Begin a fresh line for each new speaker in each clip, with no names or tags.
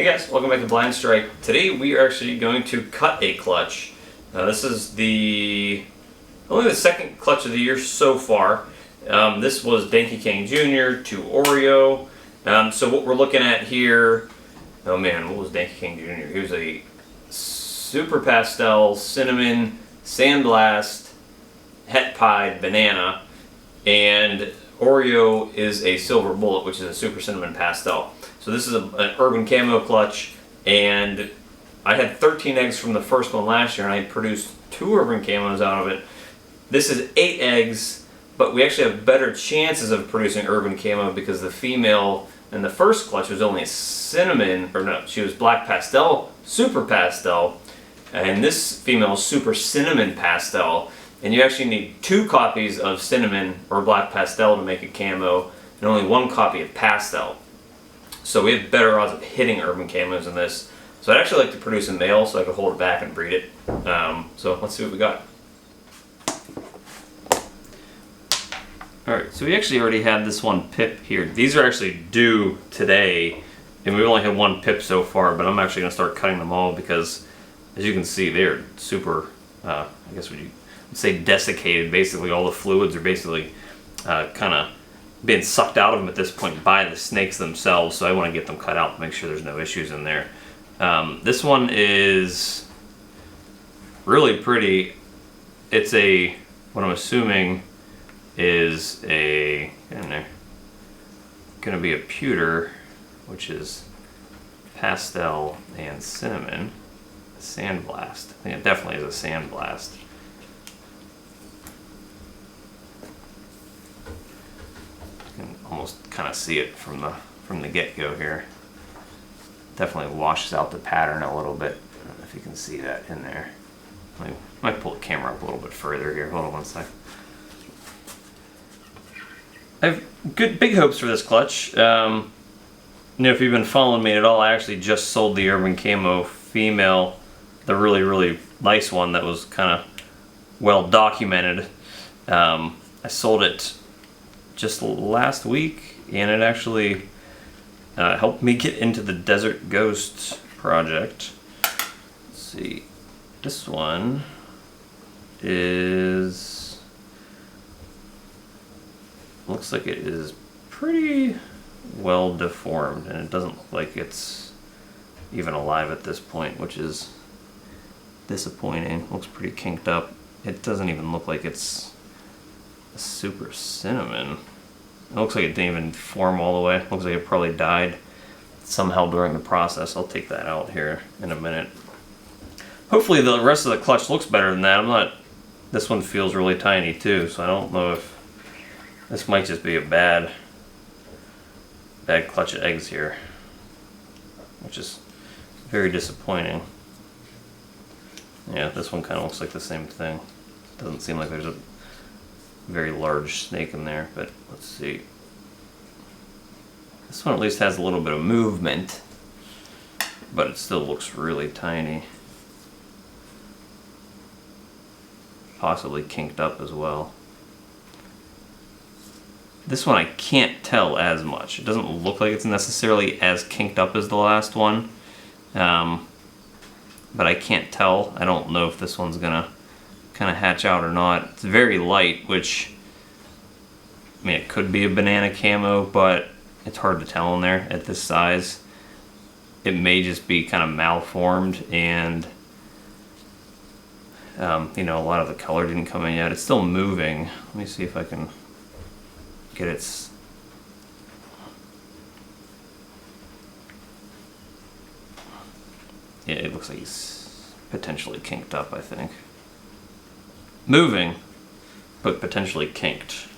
Hey guys, welcome back to Blind Strike. Today we are actually going to cut a clutch. This is only the second clutch of the year so far. This was Danky King Jr. to Oreo. So what we're looking at here, oh man, what was Danky King Jr.? He was a super pastel, cinnamon, sandblast, het pied, banana, and Oreo is a silver bullet, which is a super cinnamon pastel. So this is an urban camo clutch, and I had 13 eggs from the first one last year, and I produced 2 urban camos out of it. This is 8 eggs, but we actually have better chances of producing urban camo because the female in the first clutch was only cinnamon, or no, she was black pastel, super pastel, and this female is super cinnamon pastel. And you actually need 2 copies of cinnamon or black pastel to make a camo, and only 1 copy of pastel. So we have better odds of hitting urban camos in this. So I'd actually like to produce a male so I could hold it back and breed it. So let's see what we got. Alright, so we actually already had this one pip here. These are actually due today, and we've only had 1 pip so far, but I'm actually going to start cutting them all because, as you can see, they're super, I guess would you say desiccated. Basically all the fluids are basically kind of being sucked out of them at this point by the snakes themselves, so I want to get them cut out to make sure there's no issues in there. This one is really pretty. It's what I'm assuming is gonna be a pewter, which is pastel and cinnamon. Sandblast. I think it definitely is a sandblast. You can almost kind of see it from the get-go here. Definitely washes out the pattern a little bit. I don't know if you can see that in there. I might pull the camera up a little bit further here. Hold on one sec. I have big hopes for this clutch. If you've been following me at all, I actually just sold the Urban Camo female, the really nice one that was kind of well documented. I sold it just last week, and it actually helped me get into the Desert Ghosts project. Let's see, this one looks like it is pretty well deformed, and it doesn't look like it's even alive at this point, which is disappointing. Looks pretty kinked up. It doesn't even look like it's a super cinnamon. It looks like it didn't even form all the way. It looks like it probably died somehow during the process. I'll take that out here in a minute. Hopefully the rest of the clutch looks better than that. This one feels really tiny too, so I don't know if this might just be a bad clutch of eggs here, which is very disappointing. Yeah, this one kind of looks like the same thing. Doesn't seem like there's a very large snake in there, but let's see. This one at least has a little bit of movement, but it still looks really tiny. Possibly kinked up as well. This one I can't tell as much. It doesn't look like it's necessarily as kinked up as the last one, but I can't tell. I don't know if this one's gonna kind of hatch out or not. It's very light, which, I mean, it could be a banana camo, but it's hard to tell in there at this size. It may just be kind of malformed, and a lot of the color didn't come in yet. It's still moving. Let me see if I can get its yeah, it looks like he's potentially kinked up, I think. Moving, but potentially kinked.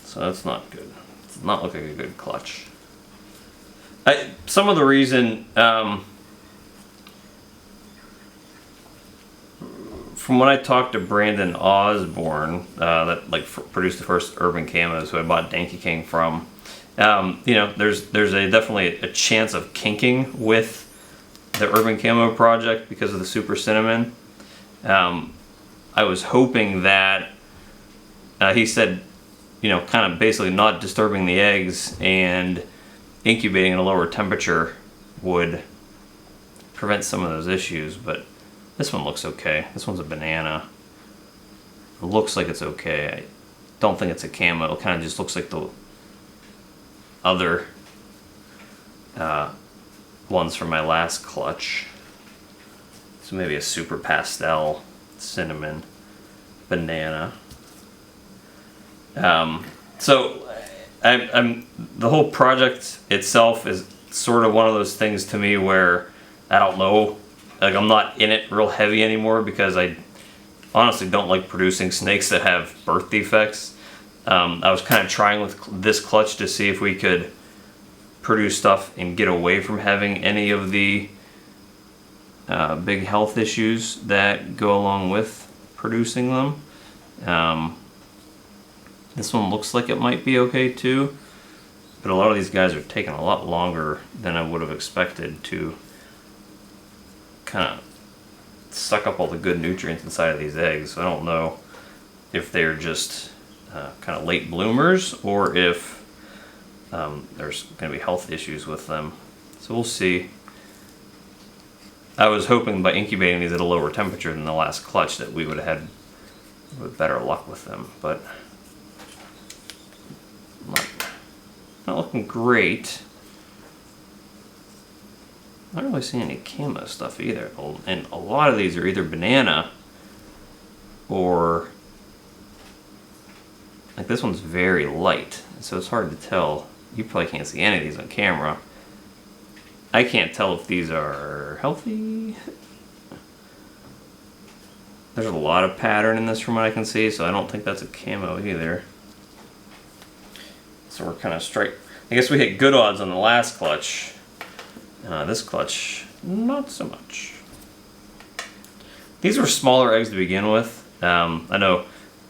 So that's not good. It's not looking like a good clutch. Some of the reason, from when I talked to Brandon Osborne, that produced the first urban camos, who I bought Danky King from, there's definitely a chance of kinking with the urban camo project because of the super cinnamon. I was hoping that he said, kind of basically not disturbing the eggs and incubating at a lower temperature would prevent some of those issues, but this one looks okay. This one's a banana. It looks like it's okay. I don't think it's a camo. It kind of just looks like the other ones from my last clutch. So maybe a super pastel, cinnamon, banana. So I'm the whole project itself is sort of one of those things to me where I don't know, like I'm not in it real heavy anymore because I honestly don't like producing snakes that have birth defects. I was kind of trying with this clutch to see if we could produce stuff and get away from having any of the big health issues that go along with producing them. This one looks like it might be okay too, but a lot of these guys are taking a lot longer than I would have expected to kind of suck up all the good nutrients inside of these eggs. I don't know if they're just kind of late bloomers or if there's going to be health issues with them. So we'll see. I was hoping by incubating these at a lower temperature than the last clutch that we would have had better luck with them, but not looking great. I don't really see any camo stuff either, and a lot of these are either banana or like this one's very light, so it's hard to tell. You probably can't see any of these on camera. I can't tell if these are healthy. There's a lot of pattern in this from what I can see, so I don't think that's a camo either. So we're kind of straight. I guess we hit good odds on the last clutch. This clutch, not so much. These were smaller eggs to begin with. I know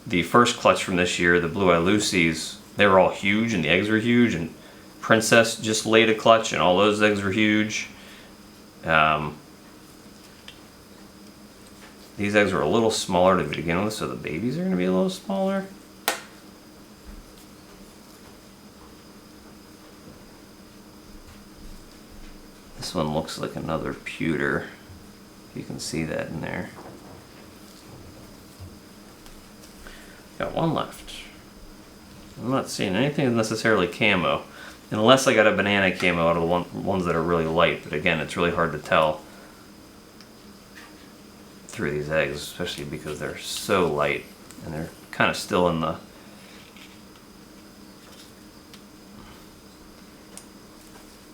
the first clutch from this year, the Blue Eye Lucy's, they were all huge and the eggs were huge, and Princess just laid a clutch and all those eggs were huge. These eggs were a little smaller to begin with, so the babies are going to be a little smaller. This one looks like another pewter. You can see that in there. Got one left. I'm not seeing anything necessarily camo, unless I got a banana camo out of the ones that are really light, but again, it's really hard to tell through these eggs, especially because they're so light and they're kind of still in the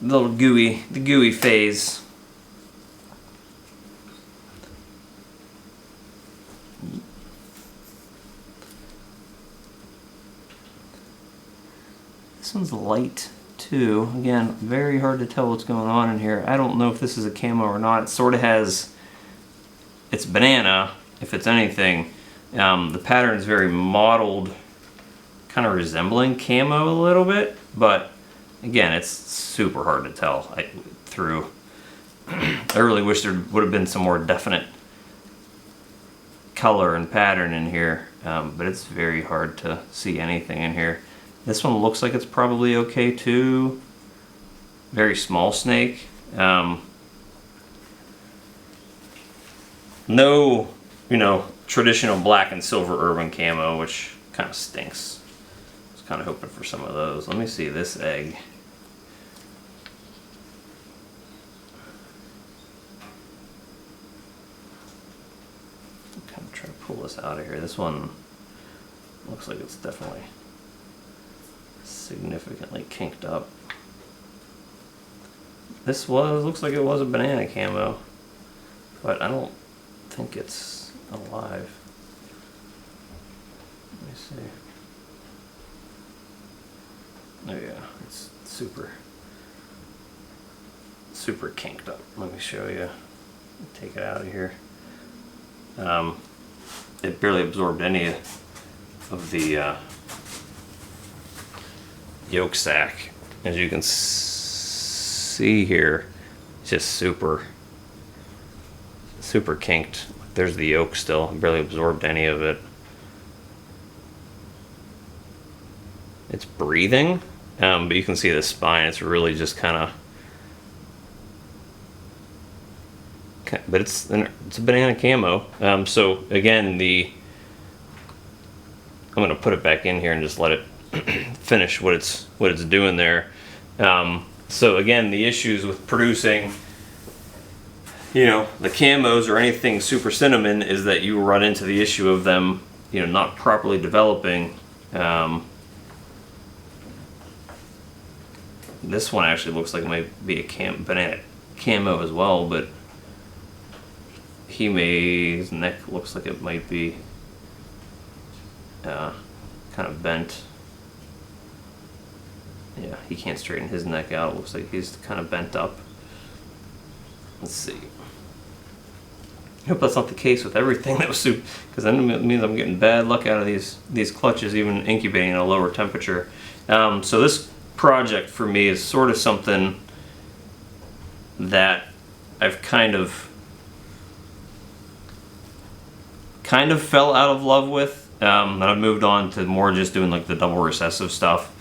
gooey phase. This one's light too. Again, very hard to tell what's going on in here. I don't know if this is a camo or not. It sort of has, it's banana, if it's anything. The pattern is very mottled, kind of resembling camo a little bit, but again, it's super hard to tell through. I really wish there would have been some more definite color and pattern in here, but it's very hard to see anything in here. This one looks like it's probably okay too. Very small snake. No, traditional black and silver urban camo, which kind of stinks. I was kind of hoping for some of those. Let me see this egg. Kind of try to pull this out of here. This one looks like it's definitely significantly kinked up. This looks like it was a banana camo, but I don't think it's alive. Let me see. Oh yeah, it's super kinked up. Let me show you. Take it out of here. It barely absorbed any of the yolk sac. As you can see here, it's just super kinked. There's the yolk still, barely absorbed any of it. It's breathing, but you can see the spine, it's really just kind of but it's a banana camo. So again, I'm gonna put it back in here and just let it finish what it's doing there. So again, the issues with producing, the camos or anything super cinnamon is that you run into the issue of them, not properly developing. This one actually looks like it might be a banana camo as well, but his neck looks like it might be kind of bent. Yeah, he can't straighten his neck out. It looks like he's kind of bent up. Let's see. I hope that's not the case with everything that was super, because then it means I'm getting bad luck out of these clutches, even incubating at a lower temperature. So this project for me is sort of something that I've kind of fell out of love with, and I've moved on to more just doing like the double recessive stuff.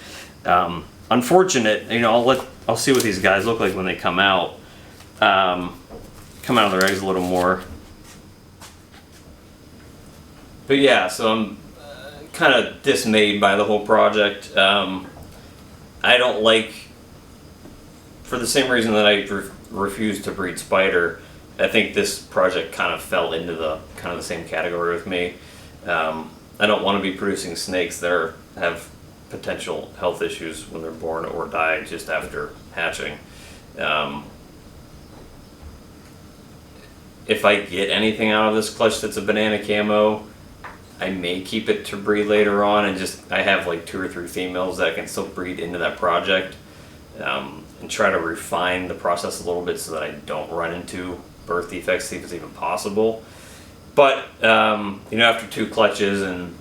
Unfortunate, I'll see what these guys look like when they come out of their eggs a little more. But yeah, so I'm kind of dismayed by the whole project. I don't like, for the same reason that I refuse to breed spider, I think this project kind of fell into the same category with me. I don't want to be producing snakes that have potential health issues when they're born or die just after hatching. If I get anything out of this clutch that's a banana camo, I may keep it to breed later on, and I have like 2 or 3 females that I can still breed into that project, and try to refine the process a little bit so that I don't run into birth defects, see if it's even possible. But after 2 clutches, and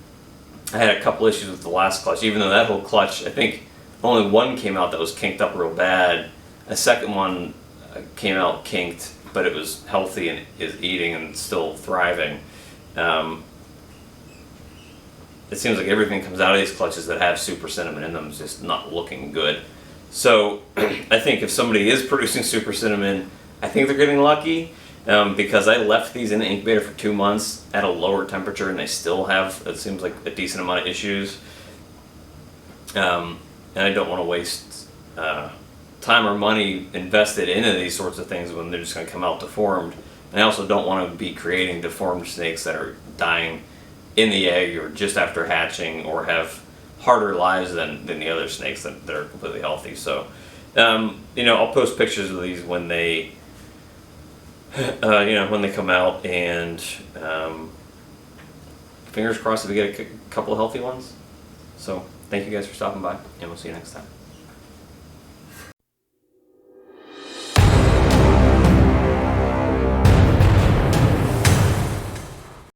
I had a couple issues with the last clutch, even though that whole clutch, I think only one came out that was kinked up real bad. A second one came out kinked, but it was healthy and is eating and still thriving. It seems like everything comes out of these clutches that have super cinnamon in them is just not looking good. So I think if somebody is producing super cinnamon, I think they're getting lucky, because I left these in the incubator for 2 months at a lower temperature and they still have, it seems like, a decent amount of issues. And I don't want to waste time or money invested into these sorts of things when they're just going to come out deformed. And I also don't want to be creating deformed snakes that are dying in the egg or just after hatching, or have harder lives than the other snakes that are completely healthy. So, I'll post pictures of these when they, when they come out, and fingers crossed if we get a couple of healthy ones. So, thank you guys for stopping by, and we'll see you next time.